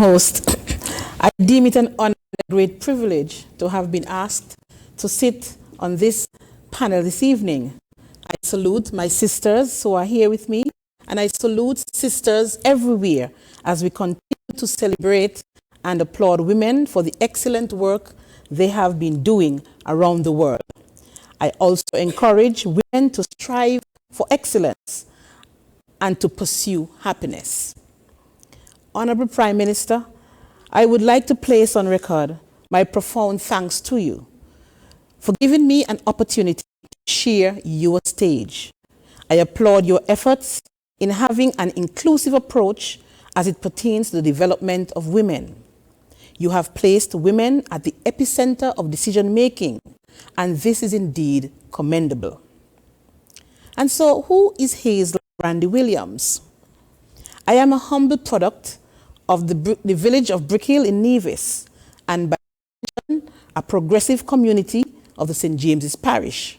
Host, I deem it an honor and a great privilege to have been asked to sit on this panel this evening. I salute my sisters who are here with me, and I salute sisters everywhere as we continue to celebrate and applaud women for the excellent work they have been doing around the world. I also encourage women to strive for excellence and to pursue happiness. Honorable Prime Minister, I would like to place on record my profound thanks to you for giving me an opportunity to share your stage. I applaud your efforts in having an inclusive approach as it pertains to the development of women. You have placed women at the epicenter of decision making, and this is indeed commendable. And so, who is Hazel Brandy-Williams? I am a humble product of the village of Brickhill in Nevis, and by extension, a progressive community of the St. James's Parish.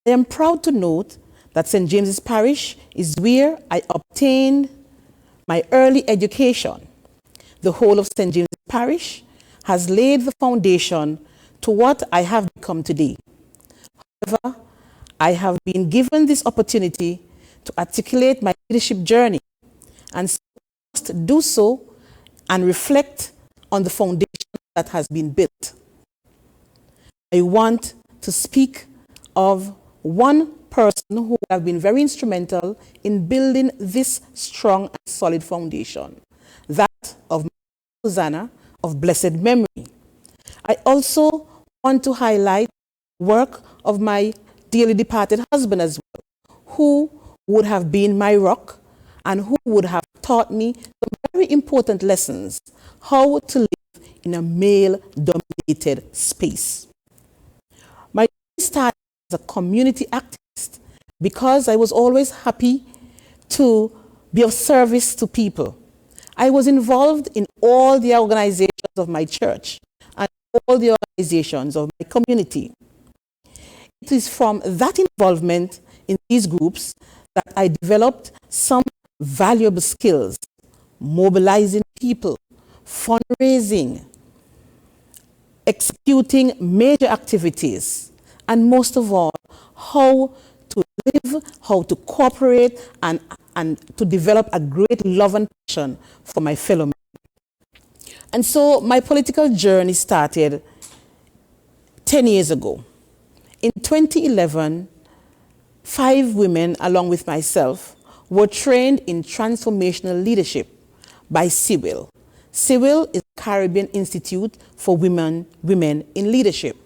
I am proud to note that St. James's Parish is where I obtained my early education. The whole of St. James's Parish has laid the foundation to what I have become today. However, I have been given this opportunity to articulate my leadership journey, and so must do so and reflect on the foundation that has been built. I want to speak of one person who has been very instrumental in building this strong and solid foundation, that of Susanna of blessed memory. I also want to highlight the work of my dearly departed husband as well, who would have been my rock and who would have taught me some very important lessons, how to live in a male-dominated space. My journey started as a community activist because I was always happy to be of service to people. I was involved in all the organizations of my church and all the organizations of my community. It is from that involvement in these groups that I developed some valuable skills: mobilizing people, fundraising, executing major activities, and most of all, how to live, how to cooperate, and to develop a great love and passion for my fellow men. And so my political journey started 10 years ago. In 2011, 5 women, along with myself, were trained in transformational leadership by CIWIL. CIWIL is the Caribbean Institute for Women in Leadership.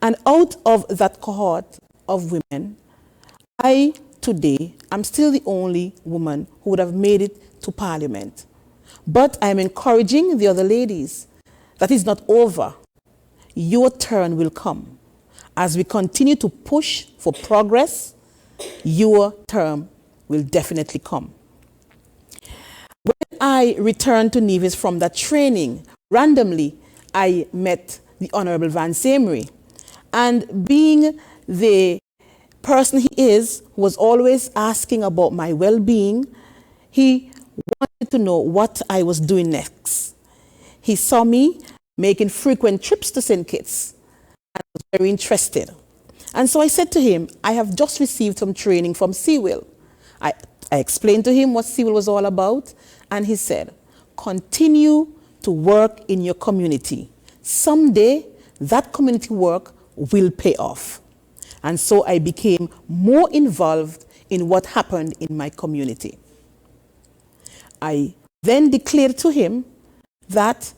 And out of that cohort of women, I today am still the only woman who would have made it to Parliament. But I'm encouraging the other ladies that it's not over. Your turn will come. As we continue to push for progress, your term will definitely come. When I returned to Nevis from that training, randomly, I met the Honorable Vance Amory. And being the person he is, who was always asking about my well-being, he wanted to know what I was doing next. He saw me making frequent trips to St. Kitts and was very interested. And so I said to him, I have just received some training from CIWIL. I explained to him what CIWIL was all about, and he said, continue to work in your community. Someday, that community work will pay off. And so I became more involved in what happened in my community. I then declared to him that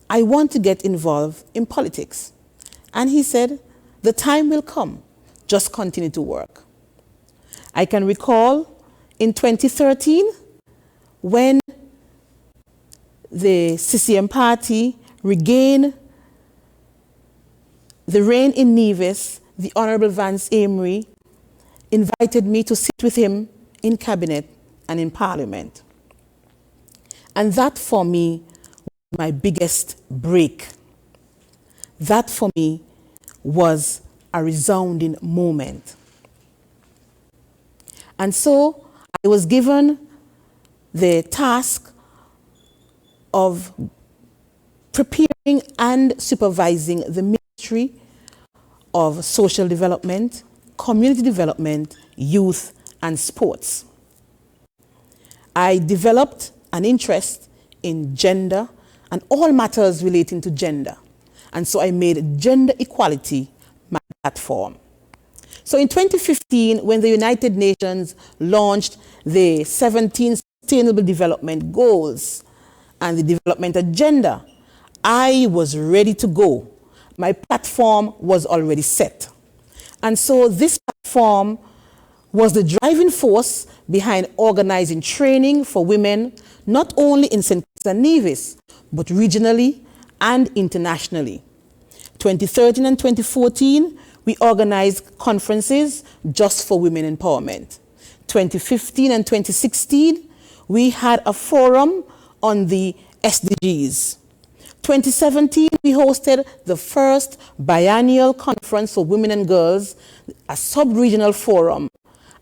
I want to get involved in politics. And he said, the time will come, just continue to work. I can recall in 2013, when the CCM party regained the reign in Nevis, the Honorable Vance Amory invited me to sit with him in cabinet and in Parliament. And that for me was my biggest break. That for me was a resounding moment. And so I was given the task of preparing and supervising the Ministry of Social Development, Community Development, Youth and Sports. I developed an interest in gender and all matters relating to gender. And so I made gender equality my platform. So in 2015, when the United Nations launched the 17 Sustainable Development Goals and the Development Agenda, I was ready to go. My platform was already set. And so this platform was the driving force behind organizing training for women, not only in St. Kitts and Nevis, but regionally and internationally. 2013 and 2014, we organized conferences just for women empowerment. 2015 and 2016, we had a forum on the SDGs. 2017, we hosted the first biennial conference for women and girls, a sub-regional forum,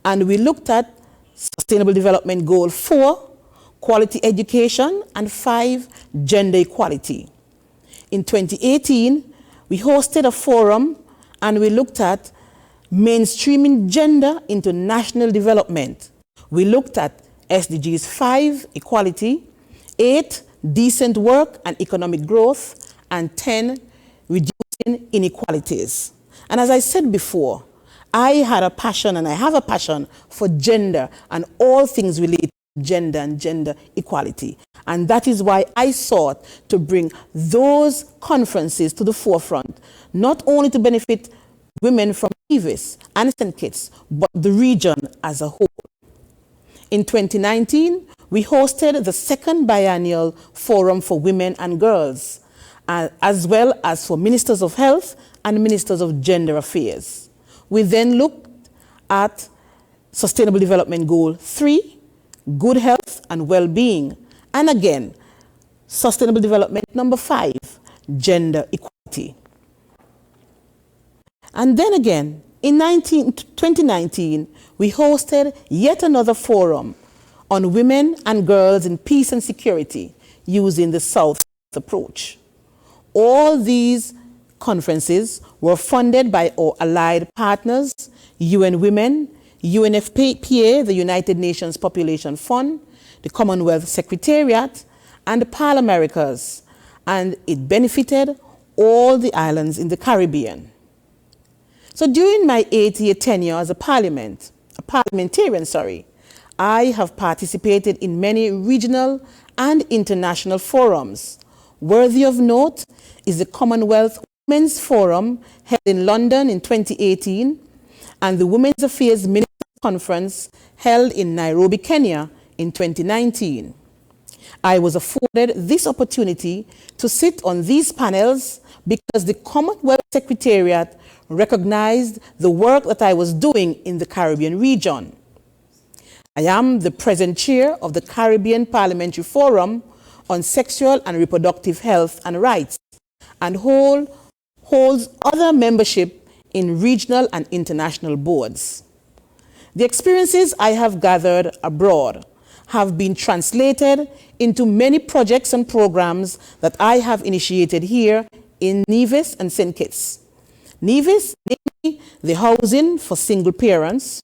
and we looked at Sustainable Development Goal 4, quality education, and 5, gender equality. In 2018, we hosted a forum and we looked at mainstreaming gender into national development. We looked at SDGs 5, equality, 8, decent work and economic growth, and 10, reducing inequalities. And as I said before, I had a passion and I have a passion for gender and all things related to gender and gender equality. And that is why I sought to bring those conferences to the forefront, not only to benefit women from Nevis and St. Kitts, but the region as a whole. In 2019, we hosted the second biennial forum for women and girls, as well as for ministers of health and ministers of gender affairs. We then looked at Sustainable Development Goal 3, good health and well-being, and again, Sustainable Development number 5, gender equality. And then again, in 2019, we hosted yet another forum on women and girls in peace and security using the South approach. All these conferences were funded by our allied partners, UN Women, UNFPA, the United Nations Population Fund, the Commonwealth Secretariat, and the PAL Americas, and it benefited all the islands in the Caribbean. So during my 8-year tenure as a parliamentarian, I have participated in many regional and international forums. Worthy of note is the Commonwealth Women's Forum held in London in 2018 and the Women's Affairs Ministers Conference held in Nairobi, Kenya in 2019. I was afforded this opportunity to sit on these panels because the Commonwealth Secretariat recognized the work that I was doing in the Caribbean region. I am the present chair of the Caribbean Parliamentary Forum on Sexual and Reproductive Health and Rights and holds other membership in regional and international boards. The experiences I have gathered abroad have been translated into many projects and programs that I have initiated here in Nevis and St. Kitts. Nevis, namely the housing for single parents,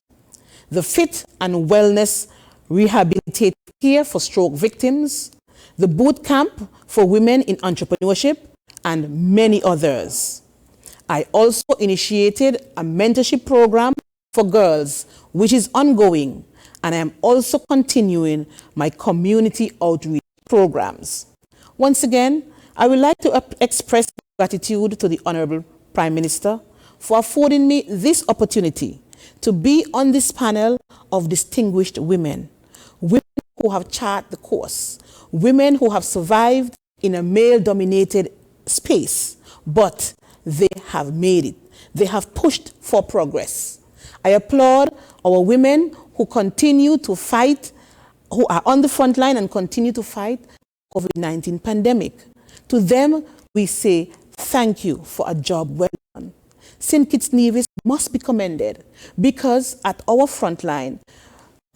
the fit and wellness rehabilitative care for stroke victims, the boot camp for women in entrepreneurship, and many others. I also initiated a mentorship program for girls, which is ongoing, and I am also continuing my community outreach programs. Once again, I would like to express gratitude to the Honorable Prime Minister for affording me this opportunity to be on this panel of distinguished women, women who have charted the course, women who have survived in a male-dominated space, but they have made it. They have pushed for progress. I applaud our women who continue to fight, who are on the front line and continue to fight the COVID-19 pandemic. To them, we say thank you for a job well done. St. Kitts Nevis must be commended because at our front line,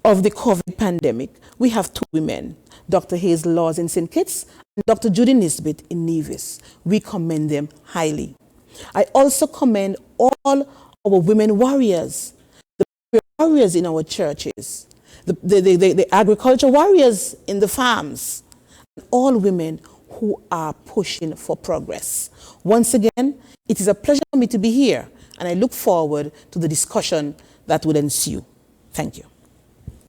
of the COVID pandemic, we have two women, Dr. Hazel Laws in St. Kitts and Dr. Judy Nisbet in Nevis. We commend them highly. I also commend all our women warriors, the warriors in our churches, the agriculture warriors in the farms, and all women who are pushing for progress. Once again, it is a pleasure for me to be here, and I look forward to the discussion that will ensue. Thank you.